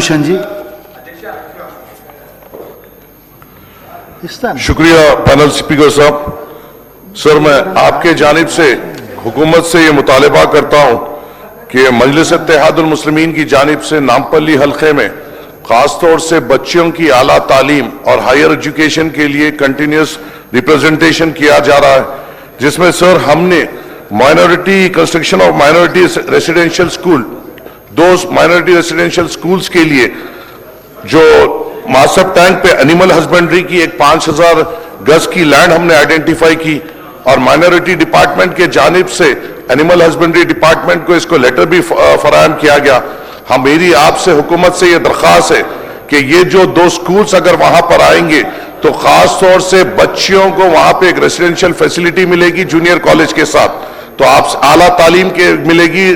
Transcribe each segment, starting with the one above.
भूषण जी। शुक्रिया panel speaker साहब। Sir, मैं आपके जानिब से हुकूमत से ये मुतालबा करता हूँ कि मजलिस इत्तेहादुल मुस्लिमीन की जानिब से नामपल्ली हल्के में खास तौर से बच्चों की आला तालीम और हायर एजुकेशन के लिए कंटिन्यूस रिप्रेजेंटेशन किया जा रहा है, जिसमें सर हमने minority construction of minority residential school, दो माइनॉरिटी रेसिडेंशियल स्कूल्स के लिए जो मासब टैंक पे एनिमल हस्बेंड्री की एक 5000 गज की लैंड हमने आइडेंटिफाई की और माइनॉरिटी डिपार्टमेंट के जानिब से एनिमल हस्बेंड्री डिपार्टमेंट को इसको लेटर भी फराहम किया गया। मेरी आपसे हुकूमत से यह दरख्वास्त है कि ये जो दो स्कूल्स अगर वहां पर आएंगे तो खास तौर से बच्चियों को वहां पे एक रेसिडेंशियल फैसिलिटी मिलेगी जूनियर कॉलेज के साथ, तो आप आला तालीम के मिलेगी,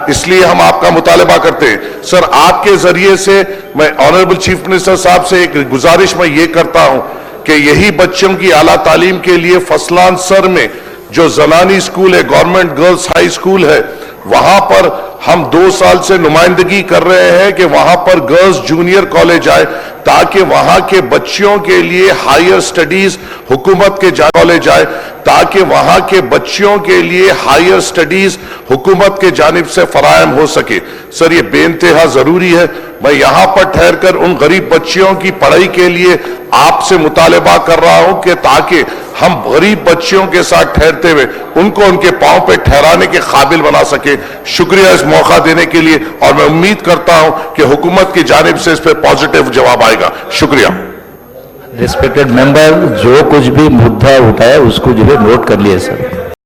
इसलिए हम आपका मुतालबा करते हैं। सर, आपके जरिए से मैं ऑनरेबल चीफ मिनिस्टर साहब से एक गुजारिश मैं ये करता हूं कि यही बच्चों की आला तालीम के लिए फसलान सर में जो जनानी स्कूल है, गवर्नमेंट गर्ल्स हाई स्कूल है, वहां पर हम 2 साल से नुमाइंदगी कर रहे हैं कि वहां पर गर्ल्स जूनियर कॉलेज आए ताकि वहां के बच्चियों के लिए हायर स्टडीज हुकूमत के कॉलेज आए, ताकि वहां के बच्चियों के लिए हायर स्टडीज हुकूमत के जानिब से फराहम हो सके। सर, ये बेइंतहा जरूरी है। मैं यहां पर ठहर कर उन गरीब बच्चियों की पढ़ाई के लिए आपसे मुतालबा कर रहा हूं कि ताकि हम गरीब बच्चियों के साथ ठहरते हुए उनको उनके पांव पे ठहराने के काबिल बना सके। शुक्रिया इस मौका देने के लिए, और मैं उम्मीद करता हूं कि हुकूमत की जानिब से इस पर पॉजिटिव जवाब आएगा। शुक्रिया। रिस्पेक्टेड मेंबर, जो कुछ भी मुद्दा उठाया उसको जो है नोट कर लिया सर।